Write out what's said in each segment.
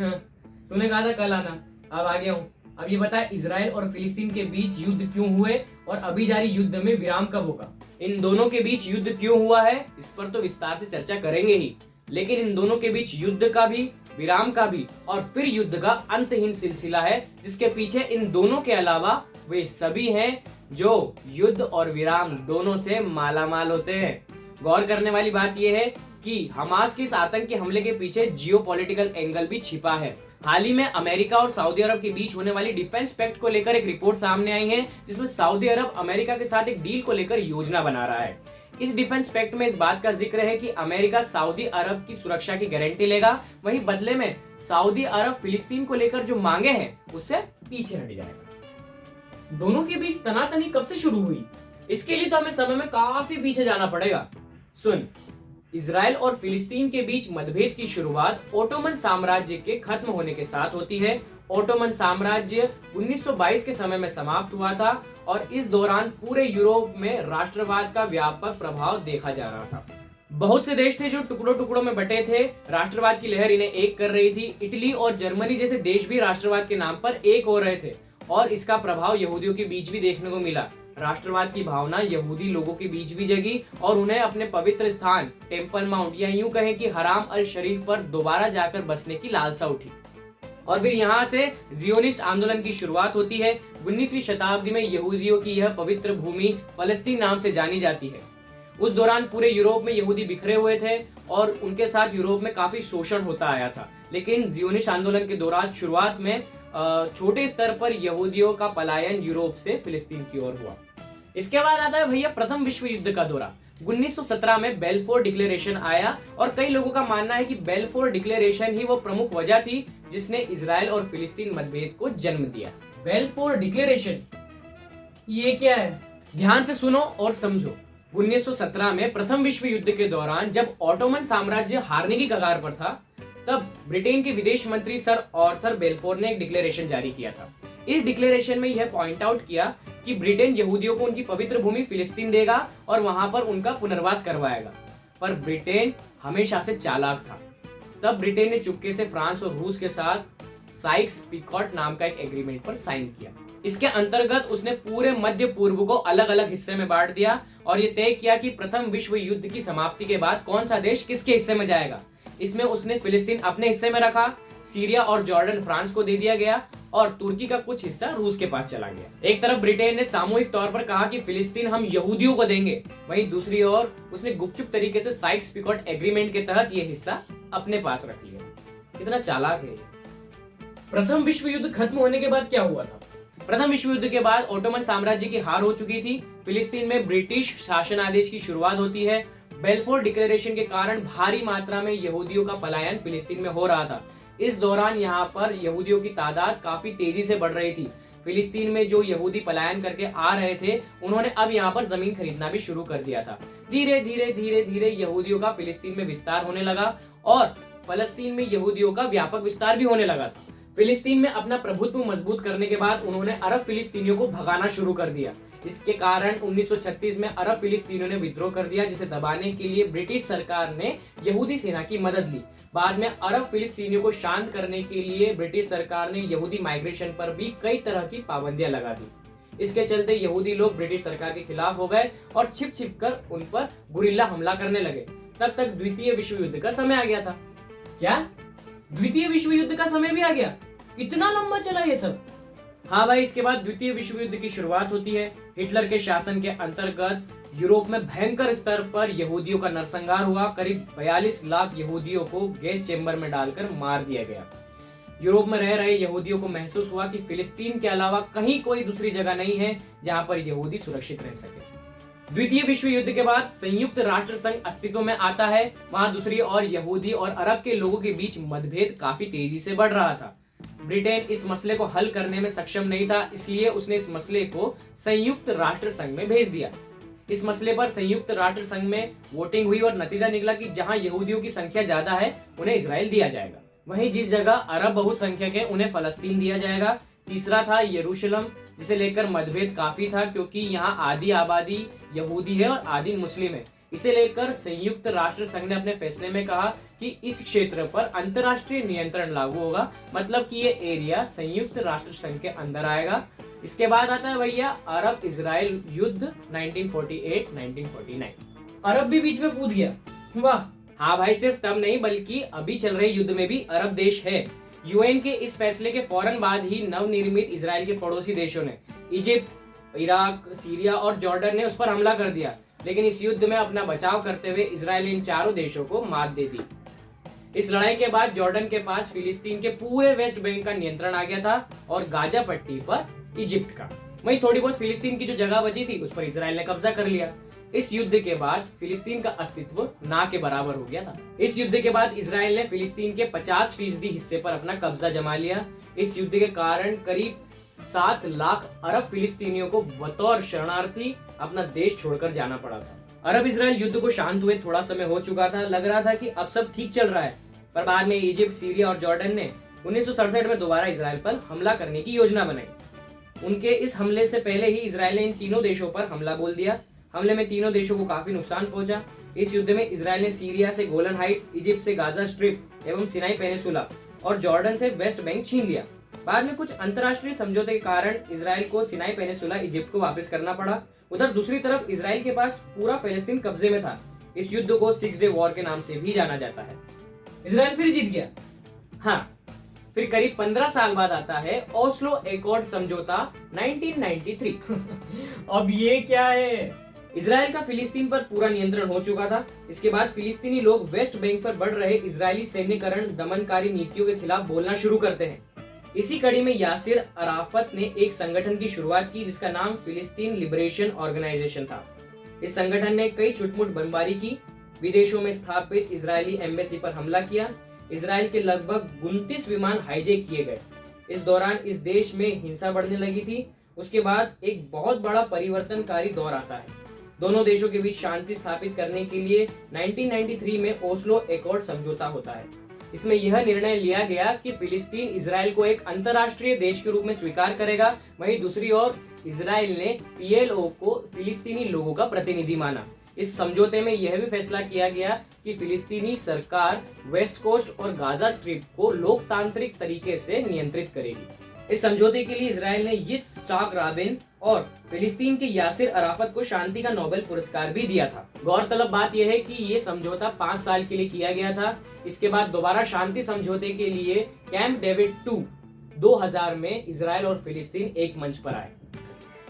हाँ, तूने कहा था कल आना, अब आ गया हूँ। अब ये बता, इजराइल और फिलिस्तीन के बीच युद्ध क्यों हुए और अभी जारी युद्ध में विराम कब होगा? इन दोनों के बीच युद्ध क्यों हुआ है, इस पर तो विस्तार से चर्चा करेंगे ही, लेकिन इन दोनों के बीच युद्ध का भी, विराम का भी और फिर युद्ध का अंतहीन सिलसिला है, जिसके पीछे इन दोनों के अलावा वे सभी हैं जो युद्ध और विराम दोनों से मालामाल होते हैं। गौर करने वाली बात यह है कि हमास के इस आतंकी हमले के पीछे जियोपॉलिटिकल एंगल भी छिपा है। हाल ही में अमेरिका और सऊदी अरब के बीच होने वाली डिफेंस पैक्ट को लेकर एक रिपोर्ट सामने आई है, जिसमें सऊदी अरब अमेरिका के साथ एक डील को लेकर योजना बना रहा है। इस डिफेंस पैक्ट में इस बात का जिक्र है कि अमेरिका सऊदी अरब की सुरक्षा की गारंटी लेगा, वहीं बदले में सऊदी अरब फिलिस्तीन को लेकर जो मांगे हैं उससे पीछे हट जाएगा। दोनों के बीच तनातनी कब से शुरू हुई, इसके लिए तो हमें समय में काफी पीछे जाना पड़ेगा। सुन, इजराइल और फिलिस्तीन के बीच मतभेद की शुरुआत ओटोमन साम्राज्य के खत्म होने के साथ होती है। ओटोमन साम्राज्य 1922 के समय में समाप्त हुआ था और इस दौरान पूरे यूरोप में राष्ट्रवाद का व्यापक प्रभाव देखा जा रहा था। बहुत से देश थे जो टुकड़ों टुकड़ों में बटे थे, राष्ट्रवाद की लहर इन्हें एक कर रही थी। इटली और जर्मनी जैसे देश भी राष्ट्रवाद के नाम पर एक हो रहे थे और इसका प्रभाव यहूदियों के बीच भी देखने को मिला। राष्ट्रवाद की भावना यहूदी लोगों के बीच भी जगी और उन्हें अपने पवित्र स्थान टेम्पल माउंट या यूं कहें कि हराम अल शरीफ पर दोबारा जाकर बसने की लालसा उठी और फिर यहाँ से जियोनिस्ट आंदोलन की शुरुआत होती है। 19वीं शताब्दी में यहूदियों की यह पवित्र भूमि फलस्तीन नाम से जानी जाती है। उस दौरान पूरे यूरोप में यहूदी बिखरे हुए थे और उनके साथ यूरोप में काफी शोषण होता आया था, लेकिन जियोनिस्ट आंदोलन के दौरान शुरुआत में छोटे स्तर पर यहूदियों का पलायन यूरोप से फिलिस्तीन की ओर हुआ। इसके बाद आता है भैया प्रथम विश्व युद्ध का दौरा। 1917 में बेल्फोर डिक्लेरेशन आया और कई लोगों का मानना है कि बेल्फोर डिक्लेरेशन ही वो प्रमुख वजह थी जिसने इजराइल और फिलिस्तीन मतभेद को जन्म दिया। बेल्फोर डिक्लेरेशन ये क्या है, ध्यान से सुनो और समझो। 1917 में प्रथम विश्व युद्ध के दौरान जब ऑटोमन साम्राज्य हारने की कगार पर था, तब ब्रिटेन के विदेश मंत्री सर आर्थर बेल्फोर ने एक डिक्लेरेशन जारी किया था। इस डिक्लेरेशन में यह पॉइंट आउट किया कि ब्रिटेन यहूदियों को उनकी पवित्र भूमि फिलिस्तीन देगा और वहां पर उनका पुनर्वास करवाएगा। पर ब्रिटेन हमेशा से चालाक था। तब ब्रिटेन ने चुपके से फ्रांस और रूस के साथ साइक्स पिकॉट नाम का एक एग्रीमेंट पर साइन किया। इसके अंतर्गत उसने पूरे मध्य पूर्व को अलग अलग हिस्से में बांट दिया और ये तय किया कि प्रथम विश्व युद्ध की समाप्ति के बाद कौन सा देश किसके हिस्से में जाएगा। इसमें उसने फिलिस्तीन अपने हिस्से में रखा, सीरिया और जॉर्डन फ्रांस को दे दिया गया और तुर्की का कुछ हिस्सा रूस के पास चला गया। एक तरफ ब्रिटेन ने सामूहिक तौर पर कहा कि फिलिस्तीन हम यहूदियों को देंगे, वहीं दूसरी ओर उसने गुपचुप तरीके से साइक्स पिकॉट एग्रीमेंट के तहत यह हिस्सा अपने पास रख लिया। कितना चालाक है। प्रथम विश्व युद्ध खत्म होने के बाद क्या हुआ था? प्रथम विश्व युद्ध के बाद ओटोमन साम्राज्य की हार हो चुकी थी। फिलिस्तीन में ब्रिटिश शासनादेश की शुरुआत होती है। बेल्फोर डिक्लेरेशन के कारण भारी मात्रा में यहूदियों का पलायन फिलिस्तीन में हो रहा था। इस दौरान यहाँ पर यहूदियों की तादाद काफी तेजी से बढ़ रही थी। फिलिस्तीन में जो यहूदी पलायन करके आ रहे थे, उन्होंने अब यहाँ पर जमीन खरीदना भी शुरू कर दिया था। धीरे धीरे धीरे धीरे यहूदियों का फिलिस्तीन में विस्तार होने लगा और फलस्तीन में यहूदियों का व्यापक विस्तार भी होने लगा था। फिलिस्तीन में अपना प्रभुत्व मजबूत करने के बाद उन्होंने अरब फिलिस्तीनियों को भगाना शुरू कर दिया। इसके कारण 1936 में अरब फिलिस्तीनियों ने विद्रोह कर दिया, जिसे दबाने के लिए ब्रिटिश सरकार ने यहूदी सेना की मदद ली। बाद में अरब फिलिस्तीनियों को शांत करने के लिए ब्रिटिश सरकार ने यहूदी माइग्रेशन पर भी कई तरह की पाबंदियां लगा दी। इसके चलते यहूदी लोग ब्रिटिश सरकार के खिलाफ हो गए और छिप छिप कर उन पर गुरिल्ला हमला करने लगे। तब तक द्वितीय विश्व युद्ध का समय आ गया था। क्या द्वितीय विश्व युद्ध का समय भी आ गया? इतना लंबा चला ये सब? हाँ भाई, इसके बाद द्वितीय विश्व युद्ध की शुरुआत होती है। हिटलर के शासन के अंतर्गत यूरोप में भयंकर स्तर पर यहूदियों का नरसंहार हुआ। करीब 42 लाख यहूदियों को गैस चेंबर में डालकर मार दिया गया। यूरोप में रह रहे यहूदियों को महसूस हुआ कि फिलिस्तीन के अलावा कहीं कोई दूसरी जगह नहीं है जहां पर यहूदी सुरक्षित रह सके। द्वितीय विश्व युद्ध के बाद संयुक्त राष्ट्र संघ अस्तित्व में आता है। वहां दूसरी ओर यहूदी और अरब के लोगों के बीच मतभेद काफी तेजी से बढ़ रहा था। ब्रिटेन इस मसले को हल करने में सक्षम नहीं था, इसलिए उसने इस मसले को संयुक्त राष्ट्र संघ में भेज दिया। इस मसले पर संयुक्त राष्ट्र संघ में वोटिंग हुई और नतीजा निकला कि जहां यहूदियों की संख्या ज्यादा है उन्हें इजराइल दिया जाएगा, वहीं जिस जगह अरब बहुसंख्यक है उन्हें फलस्तीन दिया जाएगा। तीसरा था यरूशलेम, जिसे लेकर मतभेद काफी था क्योंकि यहाँ आधी आबादी यहूदी है और आधी मुस्लिम है। इसे लेकर संयुक्त राष्ट्र संघ ने अपने फैसले में कहा कि इस क्षेत्र पर अंतरराष्ट्रीय नियंत्रण लागू होगा, मतलब कि ये एरिया संयुक्त राष्ट्र संघ के अंदर आएगा। इसके बाद आता है भैया अरब इजराइल युद्ध 1948-1949। अरब भी बीच में कूद गया, वाह। हाँ भाई, सिर्फ तब नहीं बल्कि अभी चल रहे युद्ध में भी अरब देश है। यूएन के इस फैसले के फौरन बाद ही नवनिर्मित इजराइल के पड़ोसी देशों ने इजिप्ट, इराक, सीरिया और जॉर्डन ने उस पर हमला कर दिया, लेकिन इस युद्ध में अपना बचाव करते हुए इजराइल ने इन चारों देशों को मात दे दी। इस लड़ाई के बाद जॉर्डन के पास फिलिस्तीन के पूरे वेस्ट बैंक का नियंत्रण आ गया था और गाजा पट्टी पर इजिप्ट का। वहीं थोड़ी बहुत फिलिस्तीन की जो जगह बची थी उस पर इजराइल ने कब्जा कर लिया। इस युद्ध के बाद फिलिस्तीन का अस्तित्व ना के बराबर हो गया था। इस युद्ध के बाद इजराइल ने फिलिस्तीन के 50% हिस्से पर अपना कब्जा जमा लिया। इस युद्ध के कारण करीब 7 लाख अरब फिलिस्तीनियों को बतौर शरणार्थी अपना देश छोड़कर जाना पड़ा था। अरब इजराइल युद्ध को शांत हुए थोड़ा समय हो चुका था, लग रहा था कि अब सब ठीक चल रहा है, पर बाद में इजिप्ट, सीरिया और जॉर्डन ने 1967 में दोबारा इजराइल पर हमला करने की योजना बनाई। उनके इस हमले से पहले ही इजराइल ने इन तीनों देशों पर हमला बोल दिया। हमले में तीनों देशों को काफी नुकसान पहुंचा। इस युद्ध में इजराइल ने सीरिया से गोलन हाइट, इजिप्ट से गाजा स्ट्रिप एवं सिनाई पेनिसुला और जॉर्डन से वेस्ट बैंक छीन लिया। बाद में कुछ अंतर्राष्ट्रीय समझौते के कारण इजराइल को सिनाई पेनिसुला इजिप्ट को वापस करना पड़ा। उधर दूसरी तरफ इजराइल के पास पूरा फिलिस्तीन कब्जे में था। इस युद्ध को 6 डे वॉर के नाम से भी जाना जाता है। इजराइल फिर जीत गया। हाँ, फिर करीब 15 साल बाद आता है ओस्लो एकॉर्ड समझौता 1993। अब ये क्या है? इजराइल का फिलिस्तीन पर पूरा नियंत्रण हो चुका था। इसके बाद फिलिस्तीनी लोग वेस्ट बैंक पर बढ़ रहे इजरायली सैन्यकरण दमनकारी नीतियों के खिलाफ बोलना शुरू करते हैं। इसी कड़ी में यासिर अराफत ने एक संगठन की शुरुआत की जिसका नाम फिलिस्तीन लिबरेशन ऑर्गेनाइजेशन था। इस संगठन ने कई छुटमुट बमबारी की, विदेशों में स्थापित इजरायली एम्बेसी पर हमला किया। इजराइल के लगभग 29 विमान हाईजैक किए गए। इस दौरान इस देश में हिंसा बढ़ने लगी थी। उसके बाद एक बहुत बड़ा परिवर्तनकारी दौर आता है। दोनों देशों के बीच शांति स्थापित करने के लिए 1993 में ओस्लो एकॉर्ड समझौता होता है। इसमें यह निर्णय लिया गया कि फिलिस्तीन इजराइल को एक अंतर्राष्ट्रीय देश के रूप में स्वीकार करेगा। वहीं दूसरी ओर इजराइल ने पीएलओ को फिलिस्तीनी लोगों का प्रतिनिधि माना। इस समझौते में यह भी फैसला किया गया कि फिलिस्तीनी सरकार वेस्ट कोस्ट और गाजा स्ट्रिप को लोकतांत्रिक तरीके से नियंत्रित करेगी। इस समझौते के लिए इजराइल ने yitzhak राबिन और फिलिस्तीन के यासिर अराफत को शांति का नोबेल पुरस्कार भी दिया था। गौरतलब बात यह है कि ये समझौता 5 साल के लिए किया गया था। इसके बाद दोबारा शांति समझौते के लिए कैंप डेविड 2 2000 में इजराइल और फिलिस्तीन एक मंच पर आए।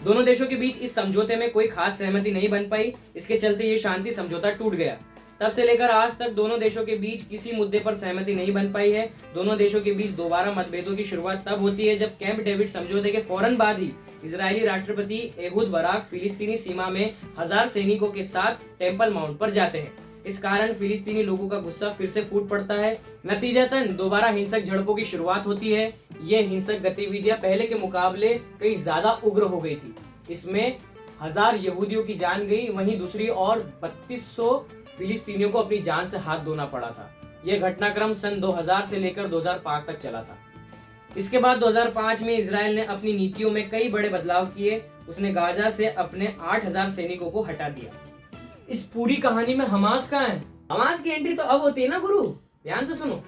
दोनों देशों के बीच इस समझौते में कोई खास सहमति नहीं बन पाई। इसके चलते ये शांति समझौता टूट गया। तब से लेकर आज तक दोनों देशों के बीच किसी मुद्दे पर सहमति नहीं बन पाई है। दोनों देशों के बीच दोबारा मतभेदों की शुरुआत तब होती है जब कैंप डेविड समझौते के फौरन बाद ही इजरायली राष्ट्रपति एहूद बराक फिलिस्तीनी सीमा में 1000 सैनिकों के साथ टेम्पल माउंट पर जाते हैं। इस कारण फिलिस्तीनी लोगों का गुस्सा फिर से फूट पड़ता है। नतीजतन दोबारा हिंसक झड़पों की शुरुआत होती है। ये हिंसक गतिविधियां पहले के मुकाबले कई ज्यादा उग्र हो गई थी। इसमें 1000 यहूदियों की जान गई, वहीं दूसरी ओर 3200 फिलिस्तीनियों को अपनी जान से हाथ धोना पड़ा था। यह घटनाक्रम सन 2000 से लेकर 2005 तक चला था। इसके बाद 2005 में इजराइल ने अपनी नीतियों में कई बड़े बदलाव किए। उसने गाजा से अपने 8000 सैनिकों को हटा दिया। इस पूरी कहानी में हमास कहाँ है? हमास की एंट्री तो अब होती है ना गुरु, ध्यान से सुनो।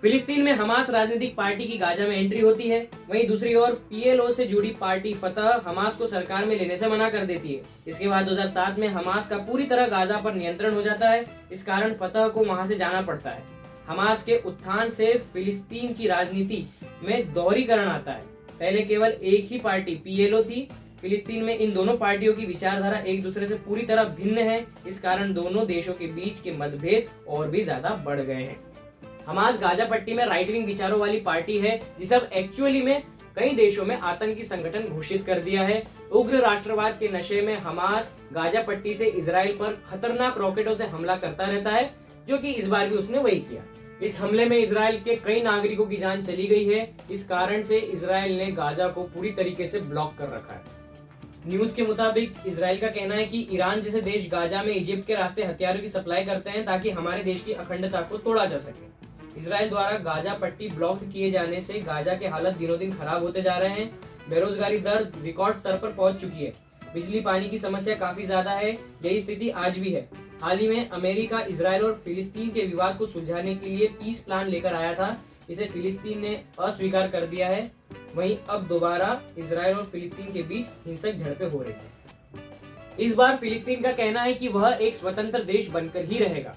फिलिस्तीन में हमास राजनीतिक पार्टी की गाजा में एंट्री होती है। वहीं दूसरी ओर पीएलओ से जुड़ी पार्टी फतह हमास को सरकार में लेने से मना कर देती है। इसके बाद 2007 में हमास का पूरी तरह गाजा पर नियंत्रण हो जाता है। इस कारण फतह को वहां से जाना पड़ता है। हमास के उत्थान से फिलिस्तीन की राजनीति में दोहरीकरण आता है। पहले केवल एक ही पार्टी पीएलओ थी। फिलिस्तीन में इन दोनों पार्टियों की विचारधारा एक दूसरे से पूरी तरह भिन्न है। इस कारण दोनों देशों के बीच के मतभेद और भी ज्यादा बढ़ गए हैं। हमास गाजा पट्टी में राइट विंग विचारों वाली पार्टी है जिसे अब एक्चुअली में कई देशों में आतंकी संगठन घोषित कर दिया है। उग्र राष्ट्रवाद के नशे में हमास गाजा पट्टी से इजराइल पर खतरनाक रॉकेटों से हमला करता रहता है, जो कि इस बार भी उसने वही किया। इस हमले में इजराइल के कई नागरिकों की जान चली गई है। इस कारण से इजराइल ने गाजा को पूरी तरीके से ब्लॉक कर रखा है। न्यूज के मुताबिक इजराइल का कहना है कि ईरान जैसे देश गाजा में इजिप्ट के रास्ते हथियारों की सप्लाई करते हैं ताकि हमारे देश की अखंडता को तोड़ा जा सके। इजराइल द्वारा गाजा पट्टी ब्लॉक किए जाने से गाजा के हालत दिनों दिन खराब होते जा रहे हैं। बेरोजगारी दर रिकॉर्ड स्तर पर पहुंच चुकी है। बिजली पानी की समस्या काफी ज्यादा है। यही स्थिति आज भी है। हाल ही में अमेरिका इजराइल और फिलिस्तीन के विवाद को सुलझाने के लिए पीस प्लान लेकर आया था। इसे फिलिस्तीन ने अस्वीकार कर दिया है। वहीं अब दोबारा इजराइल और फिलिस्तीन के बीच हिंसक झड़पें हो रही हैं। इस बार फिलिस्तीन का कहना है कि वह एक स्वतंत्र देश बनकर ही रहेगा।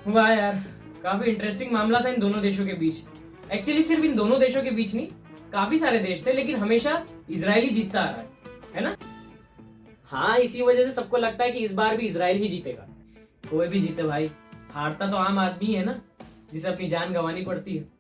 वाह यार, काफी इंटरेस्टिंग मामला था इन दोनों देशों के बीच। एक्चुअली सिर्फ इन दोनों देशों के बीच नहीं, काफी सारे देश थे, लेकिन हमेशा इजराइल ही जीतता आ रहा है ना। हाँ, इसी वजह से सबको लगता है कि इस बार भी इजराइल ही जीतेगा। कोई भी जीते भाई, हारता तो आम आदमी है ना, जिसे अपनी जान गंवानी पड़ती है।